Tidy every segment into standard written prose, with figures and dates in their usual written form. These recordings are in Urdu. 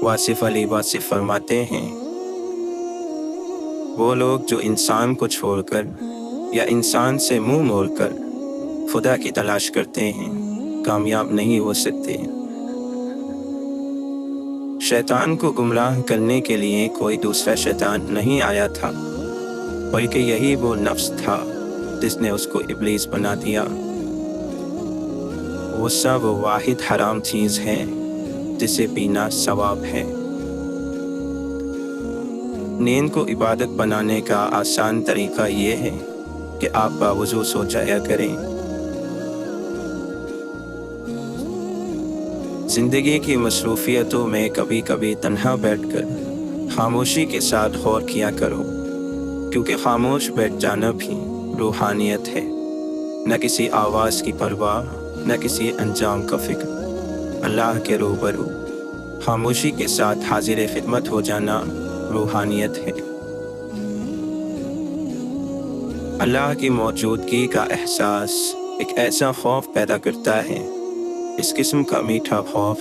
واصف علی واصف فرماتے ہیں، وہ لوگ جو انسان کو چھوڑ کر یا انسان سے منہ موڑ کر خدا کی تلاش کرتے ہیں کامیاب نہیں ہو سکتے۔ شیطان کو گمراہ کرنے کے لیے کوئی دوسرا شیطان نہیں آیا تھا، بلکہ یہی وہ نفس تھا جس نے اس کو ابلیس بنا دیا۔ غصہ وہ واحد حرام چیز ہے جسے پینا ثواب ہے۔ نیند کو عبادت بنانے کا آسان طریقہ یہ ہے کہ آپ باوضو سو جایا کریں۔ زندگی کی مصروفیتوں میں کبھی کبھی تنہا بیٹھ کر خاموشی کے ساتھ غور کیا کرو، کیونکہ خاموش بیٹھ جانا بھی روحانیت ہے۔ نہ کسی آواز کی پرواہ، نہ کسی انجام کا فکر، اللہ کے روبرو خاموشی کے ساتھ حاضر خدمت ہو جانا روحانیت ہے۔ اللہ کی موجودگی کا احساس ایک ایسا خوف پیدا کرتا ہے، اس قسم کا میٹھا خوف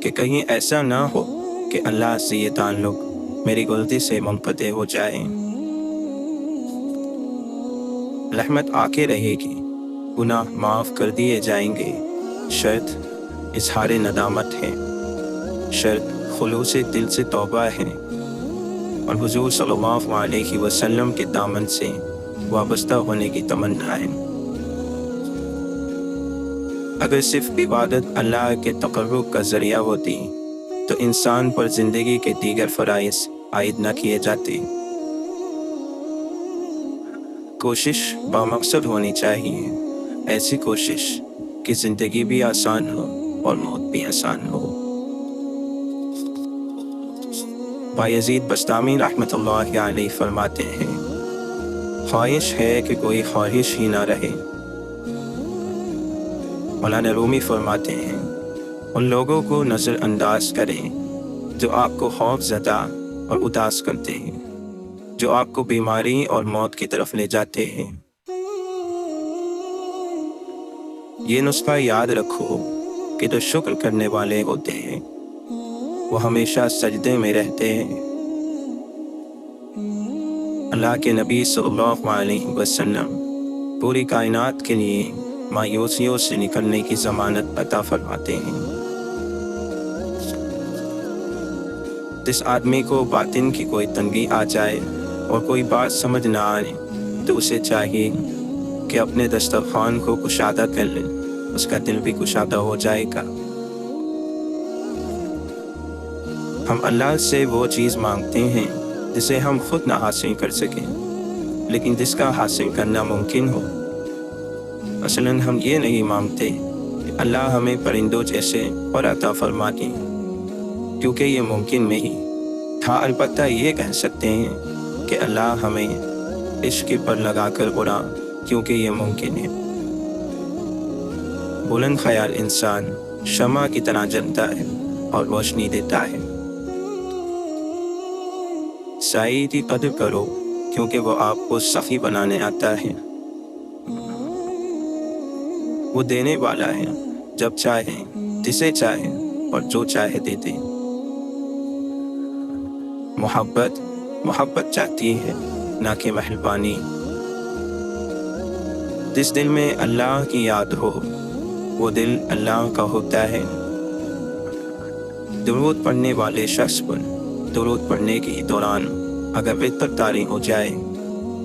کہ کہیں ایسا نہ ہو کہ اللہ سے یہ تعلق میری غلطی سے منقطع ہو جائے۔ رحمت آ کے رہے گی، گناہ معاف کر دیے جائیں گے، شرط اظہار ندامت ہے، شرط خلوص دل سے توبہ ہے، اور حضور صلی اللہ علیہ وسلم کے دامن سے وابستہ ہونے کی تمنا ہے۔ اگر صرف عبادت اللہ کے تقرب کا ذریعہ ہوتی تو انسان پر زندگی کے دیگر فرائض عائد نہ کیے جاتے۔ کوشش بامقصد ہونی چاہیے، ایسی کوشش کہ زندگی بھی آسان ہو اور موت بھی آسان ہو۔ بایزید بستامی رحمۃ اللہ علیہ فرماتے ہیں، خواہش ہے کہ کوئی خواہش ہی نہ رہے۔ مولانا رومی فرماتے ہیں، ان لوگوں کو نظر انداز کریں جو آپ کو خوف زدہ اور اداس کرتے ہیں، جو آپ کو بیماری اور موت کی طرف لے جاتے ہیں۔ یہ نسخہ یاد رکھو کہ جو شکر کرنے والے ہوتے ہیں وہ ہمیشہ سجدے میں رہتے ہیں۔ اللہ کے نبی صلی اللہ علیہ وسلم پوری کائنات کے لیے مایوسیوں سے نکلنے کی ضمانت عطا فرماتے ہیں۔ جس آدمی کو باطن کی کوئی تنگی آ جائے اور کوئی بات سمجھ نہ آئے تو اسے چاہیے کہ اپنے دسترخوان کو کشادہ کر لے، اس کا دل بھی کشادہ ہو جائے گا۔ ہم اللہ سے وہ چیز مانگتے ہیں جسے ہم خود نہ حاصل کر سکیں، لیکن جس کا حاصل کرنا ممکن ہو۔ مثلاً ہم یہ نہیں مانگتے کہ اللہ ہمیں پرندوں جیسے پر عطا فرما دے، کیونکہ یہ ممکن نہیں۔ ہاں البتہ یہ کہہ سکتے ہیں کہ اللہ ہمیں عشق پر لگا کر اڑا، کیونکہ یہ ممکن ہے۔ بلند خیال انسان شمع کی طرح جلتا ہے اور روشنی دیتا ہے۔ سائے کی قدر کرو، کیونکہ وہ آپ کو سخی بنانے آتا ہے۔ وہ دینے والا ہے، جب چاہے، جسے چاہے اور جو چاہے دے دے۔ محبت چاہتی ہے، نہ کہ مہربانی۔ جس دل میں اللہ کی یاد ہو وہ دل اللہ کا ہوتا ہے۔ درود پڑھنے والے شخص پر درود پڑھنے کے دوران اگر وطر طاری ہو جائے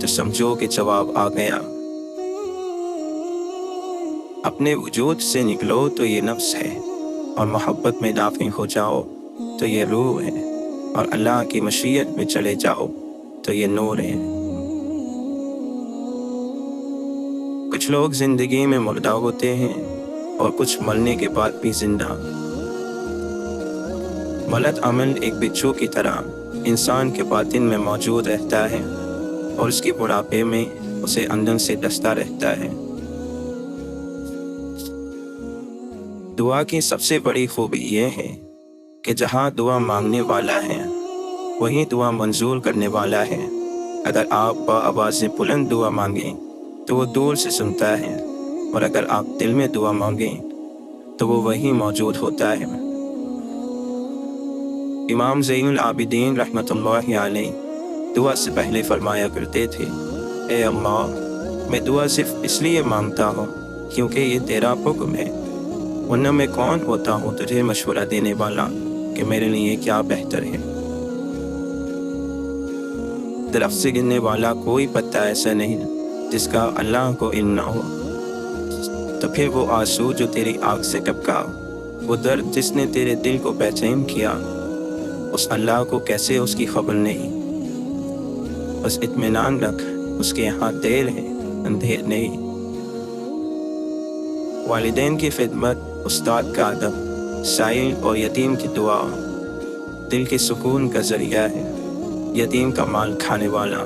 تو سمجھو کہ جواب آ گیا۔ اپنے وجود سے نکلو تو یہ نفس ہے، اور محبت میں دافع ہو جاؤ تو یہ روح ہے، اور اللہ کی مشیت میں چلے جاؤ تو یہ نور ہے۔ کچھ لوگ زندگی میں مردہ ہوتے ہیں اور کچھ مرنے کے بعد بھی زندہ۔ غلط عمل ایک بچھو کی طرح انسان کے باطن میں موجود رہتا ہے اور اس کے بڑھاپے میں اسے اندر سے ڈستا رہتا ہے۔ دعا کی سب سے بڑی خوبی یہ ہے کہ جہاں دعا مانگنے والا ہے وہیں دعا منظور کرنے والا ہے۔ اگر آپ بآواز بلند دعا مانگیں تو وہ دور سے سنتا ہے، اور اگر آپ دل میں دعا مانگیں تو وہ وہیں موجود ہوتا ہے۔ امام زین العابدین رحمۃ اللہ علیہ دعا سے پہلے فرمایا کرتے تھے، اے اللہ، میں دعا صرف اس لیے مانگتا ہوں کیونکہ یہ تیرا حکم ہے، ورنہ میں کون ہوتا ہوں تجھے مشورہ دینے والا کہ میرے لیے کیا بہتر ہے۔ درخت سے گرنے والا کوئی پتا ایسا نہیں جس کا اللہ کو علم نہ ہو، تو پھر وہ آنسو جو تیری آنکھ سے ٹپکا، وہ درد جس نے تیرے دل کو بے چین کیا، اس اللہ کو کیسے اس کی خبر نہیں؟ بس اطمینان رکھ، اس کے یہاں دیر ہے، اندھیر نہیں۔ والدین کی خدمت، استاد کا ادب، سائل اور یتیم کی دعا دل کے سکون کا ذریعہ ہے۔ یتیم کا مال کھانے والا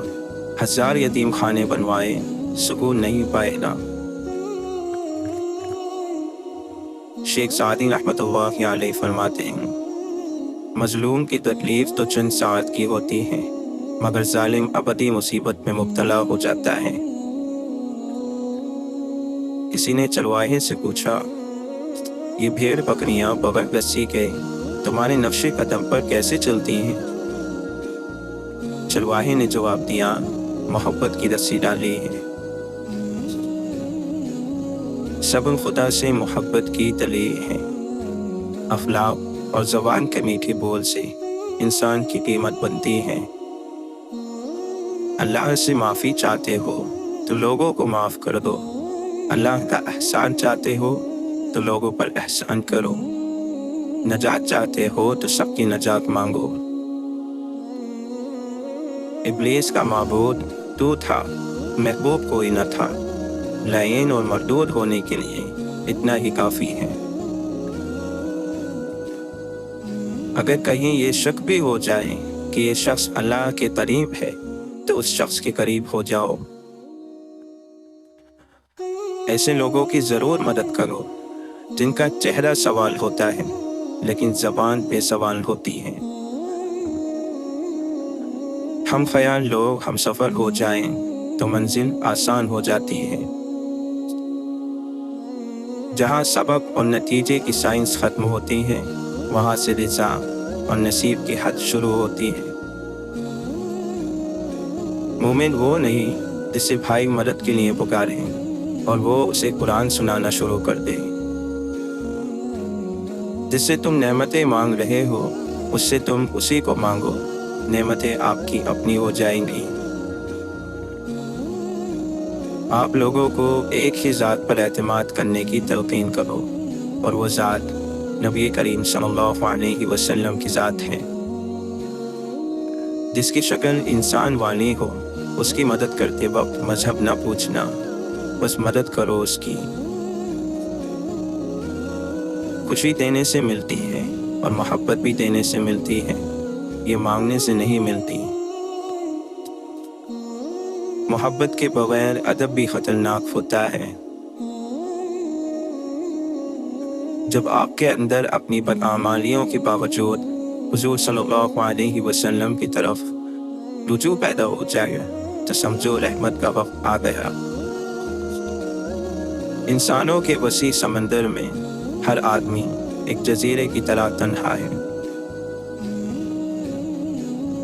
1000 یتیم خانے بنوائے سکون نہیں پائے گا۔ شیخ سعدی رحمۃ اللہ علیہ فرماتے ہیں، مظلوم کی تکلیف تو چند ساعت کی ہوتی ہے، مگر ظالم ابدی مصیبت میں مبتلا ہو جاتا ہے۔ کسی نے چرواہے سے پوچھا، یہ بھیڑ بکریاں بغیر رسی کے تمہارے نقش قدم پر کیسے چلتی ہیں؟ چرواہے نے جواب دیا، محبت کی رسی ڈالی ہے۔ سب خدا سے محبت کی دلیل ہے۔ اخلاق اور زبان کے میٹھے بول سے انسان کی قیمت بنتی ہے۔ اللہ سے معافی چاہتے ہو تو لوگوں کو معاف کر دو، اللہ کا احسان چاہتے ہو تو لوگوں پر احسان کرو، نجات چاہتے ہو تو سب کی نجات مانگو۔ ابلیس کا معبود تو تھا، محبوب کوئی نہ تھا، لعین اور مردود ہونے کے لیے اتنا ہی کافی ہے۔ اگر کہیں یہ شک بھی ہو جائے کہ یہ شخص اللہ کے قریب ہے تو اس شخص کے قریب ہو جاؤ۔ ایسے لوگوں کی ضرور مدد کرو جن کا چہرہ سوال ہوتا ہے لیکن زبان بے سوال ہوتی ہے۔ ہم خیال لوگ ہم سفر ہو جائیں تو منزل آسان ہو جاتی ہے۔ جہاں سبب اور نتیجے کی سائنس ختم ہوتی ہے، وہاں سے رضا اور نصیب کی حد شروع ہوتی ہے۔ مومن وہ نہیں جسے بھائی مدد کے لیے پکارے اور وہ اسے قرآن سنانا شروع کر دے۔ جس سے تم نعمتیں مانگ رہے ہو اس سے تم اسی کو مانگو، نعمتیں آپ کی اپنی ہو جائیں گی۔ آپ لوگوں کو ایک ہی ذات پر اعتماد کرنے کی تلقین کرو، اور وہ ذات نبی کریم صلی اللہ علیہ وسلم کی ذات ہے۔ جس کی شکل انسان والی ہو اس کی مدد کرتے وقت مذہب نہ پوچھنا، بس مدد کرو اس کی۔ خوشی دینے سے ملتی ہے اور محبت بھی دینے سے ملتی ہے، یہ مانگنے سے نہیں ملتی۔ محبت کے بغیر ادب بھی خطرناک ہوتا ہے۔ جب آپ کے اندر اپنی بدعمالیوں کے باوجود حضور صلی اللہ علیہ وسلم کی طرف رجوع پیدا ہو جائے تو سمجھو رحمت کا وقت آ گیا۔ انسانوں کے وسیع سمندر میں ہر آدمی ایک جزیرے کی طرح تنہا ہے۔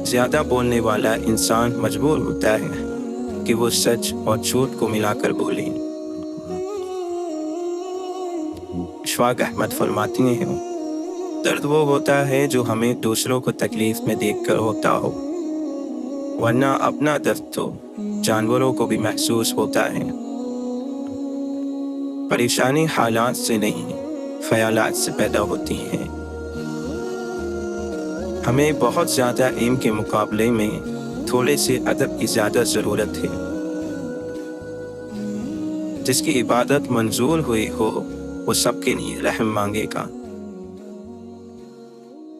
زیادہ بولنے والا انسان مجبور ہوتا ہے کہ وہ سچ اور جھوٹ کو ملا کر بولے۔ اشفاق احمد فرماتی ہیں، درد وہ ہوتا ہے جو ہمیں دوسروں کو تکلیف میں دیکھ کر ہوتا ہو، ورنہ اپنا درد تو جانوروں کو بھی محسوس ہوتا ہے۔ پریشانی حالات سے نہیں، خیالات سے پیدا ہوتی ہے۔ ہمیں بہت زیادہ علم کے مقابلے میں تھوڑے سے ادب کی زیادہ ضرورت ہے۔ جس کی عبادت منظور ہوئی ہو وہ سب کے لیے رحم مانگے گا۔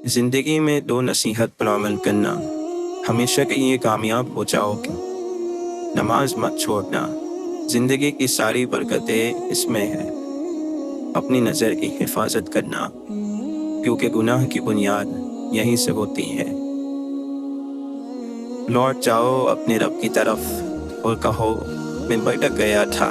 زندگی میں 2 نصیحت پر عمل کرنا، ہمیشہ کے لیے کامیاب ہو جاؤ گے۔ نماز مت چھوڑنا، زندگی کی ساری برکتیں اس میں ہے۔ اپنی نظر کی حفاظت کرنا، کیونکہ گناہ کی بنیاد یہیں سے ہوتی ہے۔ لوٹ جاؤ اپنے رب کی طرف اور کہو، میں بھٹک گیا تھا،